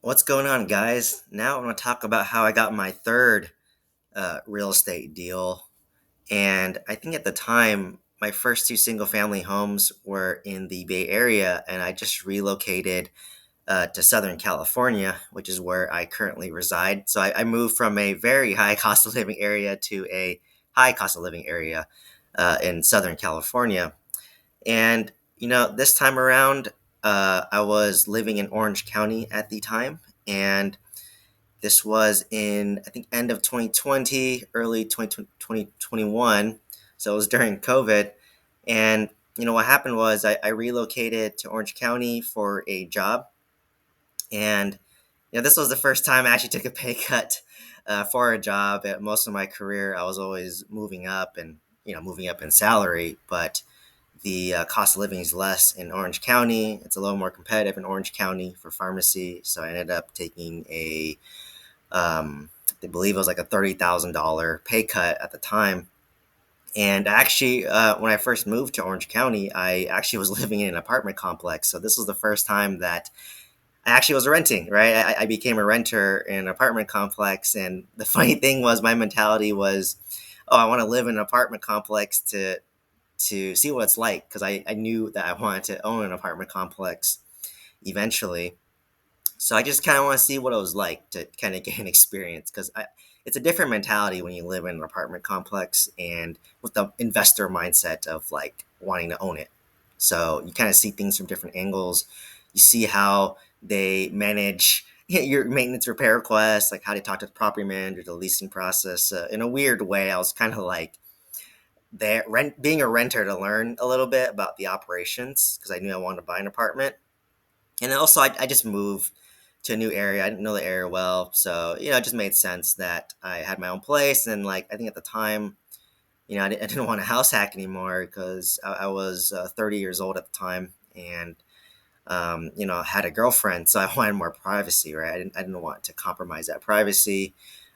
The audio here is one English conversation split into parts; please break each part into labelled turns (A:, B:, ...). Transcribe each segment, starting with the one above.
A: What's going on, guys? Now I'm going to talk about how I got my third real estate deal. And I think at the time, my first two single family homes were in the Bay Area, and I just relocated to Southern California, which is where I currently reside. So I moved from a very high cost of living area to a high cost of living area in Southern California. And, this time around, I was living in Orange County at the time. And this was in, I think, end of 2020, early 2021. So it was during COVID. And, what happened was I relocated to Orange County for a job. And, this was the first time I actually took a pay cut for a job. At most of my career, I was always moving up and, moving up in salary. But the cost of living is less in Orange County. It's a little more competitive in Orange County for pharmacy. So I ended up taking I believe it was like a $30,000 pay cut at the time. And actually, when I first moved to Orange County, I actually was living in an apartment complex. So this was the first time that I actually was renting, right? I became a renter in an apartment complex. And the funny thing was, my mentality was, oh, I want to live in an apartment complex to see what it's like, because I knew that I wanted to own an apartment complex eventually. So I just kind of want to see what it was like to kind of get an experience, because it's a different mentality when you live in an apartment complex and with the investor mindset of like wanting to own it. So you kind of see things from different angles. You see how they manage your maintenance repair requests, like how they talk to the property manager, the leasing process. In a weird way, I was kind of like being a renter to learn a little bit about the operations, because I knew I wanted to buy an apartment. And also, I just moved to a new area. I didn't know the area well. So, it just made sense that I had my own place. And, like, I think at the time, I didn't want to house hack anymore, because I was 30 years old at the time. And, I had a girlfriend. So I wanted more privacy, right? I didn't want to compromise that privacy.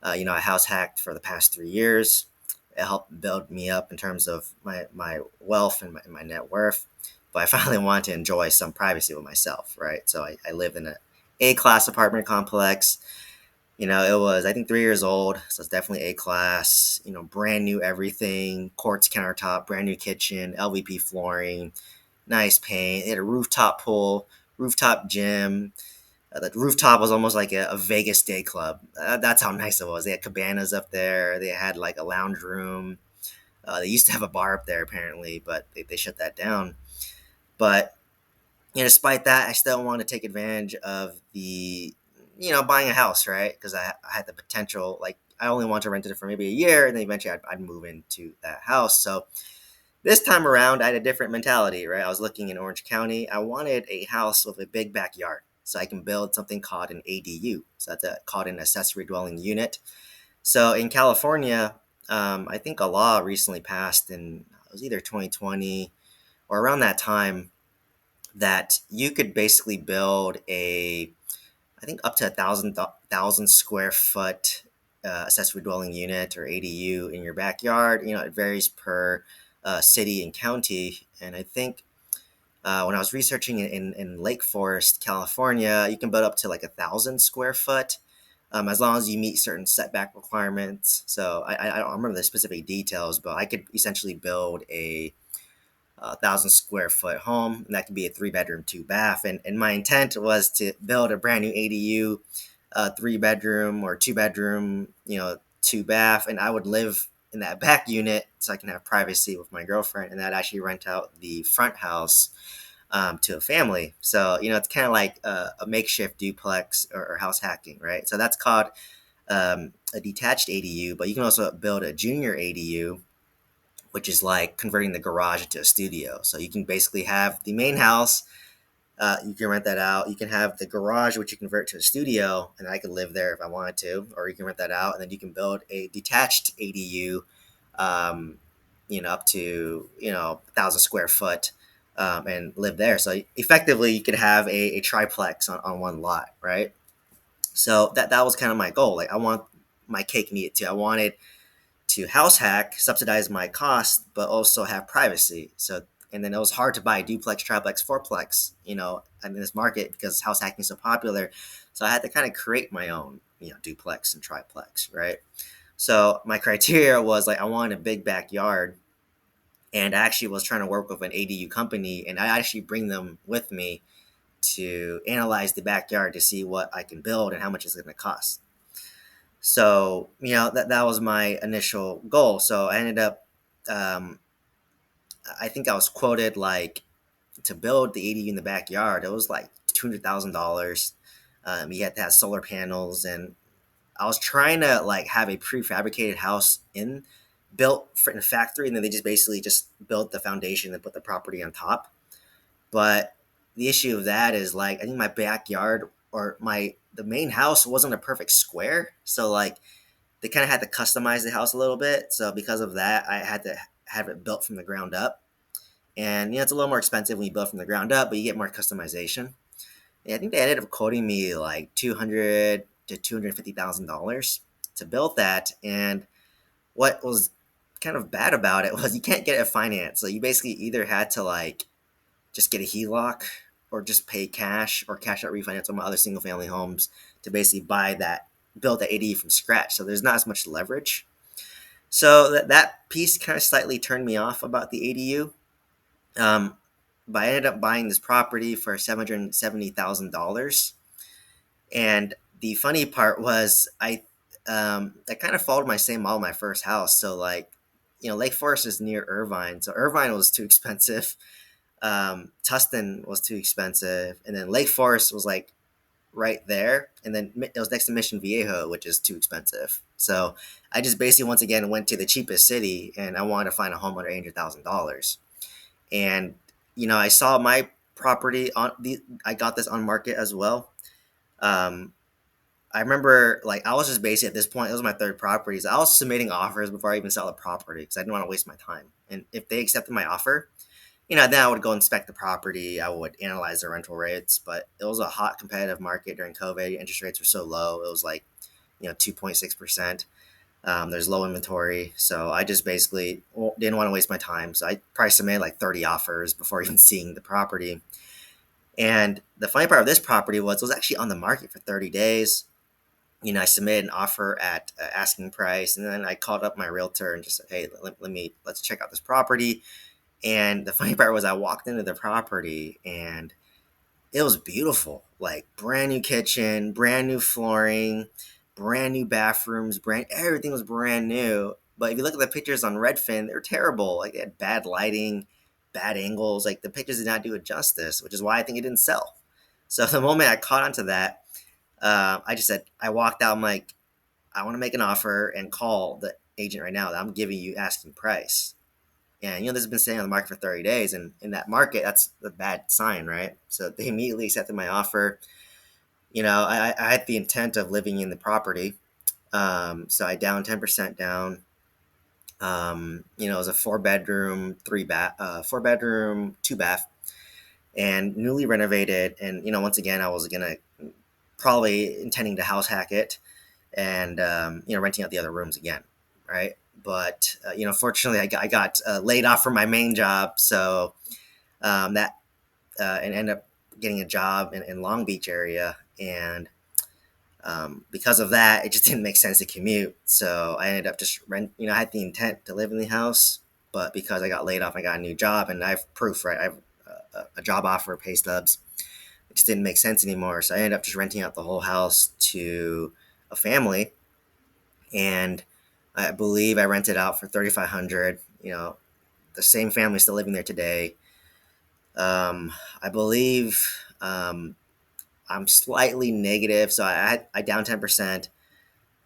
A: I house hacked for the past 3 years. It helped build me up in terms of my wealth and my net worth. But I finally wanted to enjoy some privacy with myself, right? So I live in a class apartment complex. It was, I think, 3 years old. So it's definitely A class, brand new everything, quartz countertop, brand new kitchen, LVP flooring, nice paint. It had a rooftop pool, rooftop gym. The rooftop was almost like a Vegas day club. That's how nice it was. They had cabanas up there. They had like a lounge room. They used to have a bar up there apparently, but they shut that down. But despite that, I still want to take advantage of the, buying a house, right? Because I had the potential. Like, I only want to rent it for maybe a year, and then eventually I'd move into that house. So this time around, I had a different mentality, right? I was looking in Orange County. I wanted a house with a big backyard, so I can build something called an ADU. So that's called an accessory dwelling unit. So in California, I think a law recently passed in, it was either 2020 or around that time, that you could basically build I think up to a thousand square foot accessory dwelling unit or ADU in your backyard. It varies per city and county. And I think when I was researching in Lake Forest, California, you can build up to like 1,000 square foot, as long as you meet certain setback requirements. So I don't remember the specific details, but I could essentially build a 1,000 square foot home, and that could be a 3 bedroom, 2 bath. And my intent was to build a brand new ADU, 3 bedroom or 2 bedroom, 2 bath, and I would live in that back unit so I can have privacy with my girlfriend, and that actually rent out the front house to a family. So it's kind of like a makeshift duplex or house hacking, right? So that's called a detached ADU, but you can also build a junior ADU, which is like converting the garage into a studio. So you can basically have the main house, you can rent that out. You can have the garage, which you convert to a studio, and I could live there if I wanted to, or you can rent that out, and then you can build a detached ADU, um, up to 1,000 square foot, and live there. So effectively, you could have a triplex on one lot, right? So that was kind of my goal. Like, I want my cake and eat it too. I wanted to house hack, subsidize my cost, but also have privacy. So And then it was hard to buy a duplex, triplex, fourplex, in this market because house hacking is so popular. So I had to kind of create my own, duplex and triplex, right? So my criteria was like I wanted a big backyard, and I actually was trying to work with an ADU company, and I actually bring them with me to analyze the backyard to see what I can build and how much it's going to cost. So that was my initial goal. So I ended up, um, I think I was quoted like to build the ADU in the backyard. It was like $200,000. You had to have solar panels, and I was trying to like have a prefabricated house built in a factory, and then they just basically just built the foundation and put the property on top. But the issue of that is like I think my backyard or the main house wasn't a perfect square, so like they kind of had to customize the house a little bit. So because of that, I had to have it built from the ground up, and it's a little more expensive when you build from the ground up, but you get more customization. Yeah, I think they ended up quoting me like $200,000 to $250,000 to build that. And what was kind of bad about it was you can't get it financed. So you basically either had to like just get a HELOC or just pay cash or cash out refinance on my other single family homes to basically build the ADU from scratch. So there's not as much leverage. So that piece kind of slightly turned me off about the ADU. Um, but I ended up buying this property for $770,000. And the funny part was I kind of followed my same model my first house. So like, Lake Forest is near Irvine. So Irvine was too expensive. Tustin was too expensive. And then Lake Forest was like right there. And then it was next to Mission Viejo, which is too expensive. So I just basically once again went to the cheapest city, and I wanted to find a home under $800,000. And I saw my property I got this on market as well. Um, I remember like I was just basically at this point, it was my third property. So I was submitting offers before I even sell the property because I didn't want to waste my time. And if they accepted my offer, then I would go inspect the property. I would analyze the rental rates, but it was a hot competitive market during COVID. Interest rates were so low. It was like, 2.6%. There's low inventory. So I just basically didn't want to waste my time. So I probably submitted like 30 offers before even seeing the property. And the funny part of this property was it was actually on the market for 30 days. I submitted an offer at asking price, and then I called up my realtor and just said, "Hey, let's check out this property." And the funny part was, I walked into the property, and it was beautiful, like brand new kitchen, brand new flooring, brand new bathrooms, brand everything was brand new. But if you look at the pictures on Redfin, they're terrible. Like they had bad lighting, bad angles. Like the pictures did not do it justice, which is why I think it didn't sell. So the moment I caught onto that, I just said, I walked out. I'm like, I want to make an offer and call the agent right now that I'm giving you asking price. And this has been sitting on the market for 30 days, and in that market, that's a bad sign, right? So they immediately accepted my offer. I had the intent of living in the property, so I down 10% down. It was a 4 bedroom, 2 bath, and newly renovated. And once again, I was gonna probably intending to house hack it, and renting out the other rooms again, right? But fortunately, I got laid off from my main job, so that and ended up getting a job in Long Beach area, and because of that, it just didn't make sense to commute. So I ended up just rent. I had the intent to live in the house, but because I got laid off, I got a new job, and I have proof, right? I have a job offer, pay stubs. It just didn't make sense anymore, so I ended up just renting out the whole house to a family, and I believe I rented out for 3,500. The same family still living there today. I believe I'm slightly negative, so I down 10%.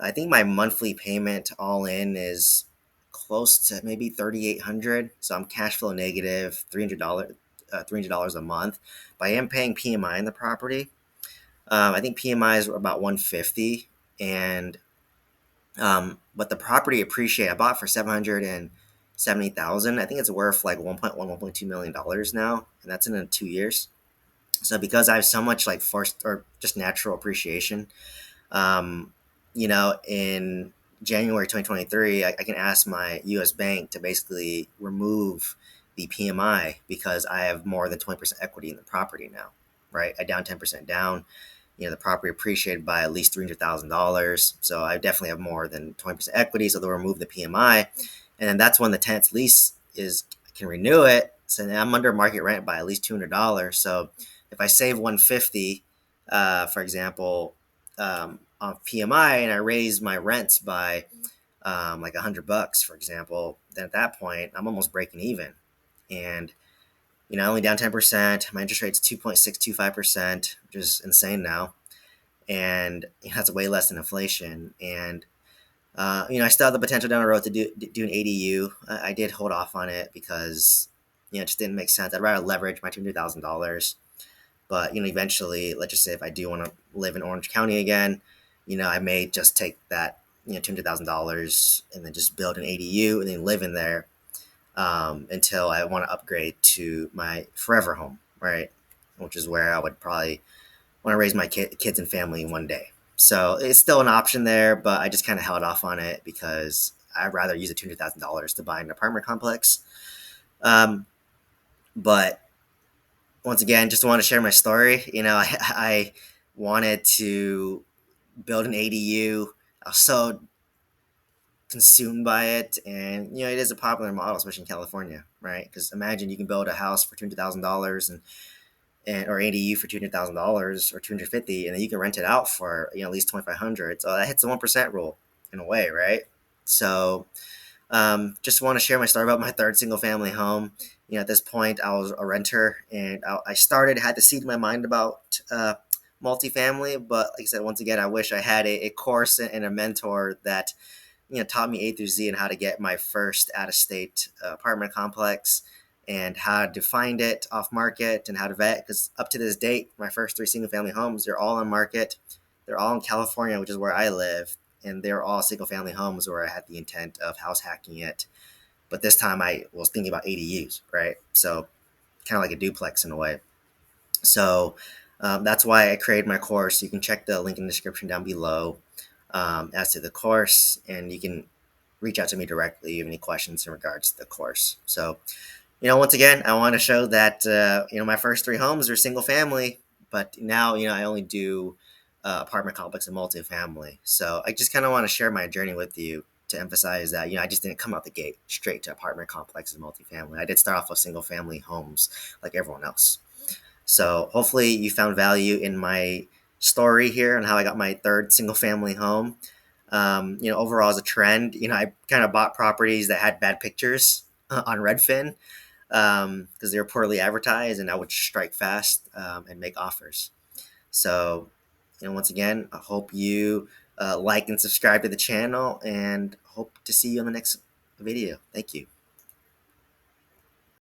A: I think my monthly payment all in is close to maybe 3,800. So I'm cash flow negative, $300 a month. But I am paying PMI in the property. I think PMI is about 150, and but the property appreciated. I bought for 770,000. I think it's worth like 1.2 million dollars now, and that's in 2 years. So because I have so much like forced or just natural appreciation, um, in January 2023, I can ask my U.S. bank to basically remove the PMI because I have more than 20% equity in the property now, right? I down 10% down. The property appreciated by at least $300,000. So I definitely have more than 20% equity. So they'll remove the PMI. And then that's when the tenant's lease is, I can renew it. So then I'm under market rent by at least $200. So if I save 150, for example, on PMI, and I raise my rents by like $100, for example, then at that point I'm almost breaking even. And only down 10%. My interest rate's 2.625%, which is insane now, and that's way less than inflation. And I still have the potential down the road to do an ADU. I did hold off on it because it just didn't make sense. I'd rather leverage my $200,000. But eventually, let's just say if I do want to live in Orange County again, I may just take that $200,000 and then just build an ADU and then live in there until I want to upgrade to my forever home, right? Which is where I would probably want to raise my kids and family one day. So it's still an option there, but I just kind of held off on it because I'd rather use the $200,000 to buy an apartment complex. But once again, just want to share my story. I wanted to build an ADU. I was so consumed by it, and it is a popular model, especially in California, right? Because imagine you can build a house for $200,000 and or ADU for $200,000 or 250, and then you can rent it out for at least 2,500. So that hits the 1% rule in a way, right? So just want to share my story about my third single family home. At this point, I was a renter, and I had to seed my mind about multifamily. But like I said, once again, I wish I had a course and a mentor that taught me A through Z and how to get my first out-of-state apartment complex and how to find it off market and how to vet. Because up to this date, my first three single family homes, they're all on market. They're all in California, which is where I live. And they're all single family homes where I had the intent of house hacking it. But this time I was thinking about ADUs, right? So kind of like a duplex in a way. So that's why I created my course. You can check the link in the description down below as to the course, and you can reach out to me directly if you have any questions in regards to the course. So, once again, I want to show that, my first three homes are single family, but now, I only do apartment complex and multifamily. So I just kind of want to share my journey with you to emphasize that, I just didn't come out the gate straight to apartment complexes and multifamily. I did start off with single family homes like everyone else. So hopefully you found value in my story here and how I got my third single family home. Overall as a trend, I kind of bought properties that had bad pictures on Redfin because they were poorly advertised, and I would strike fast and make offers. So, once again, I hope you like and subscribe to the channel, and hope to see you on the next video. Thank you.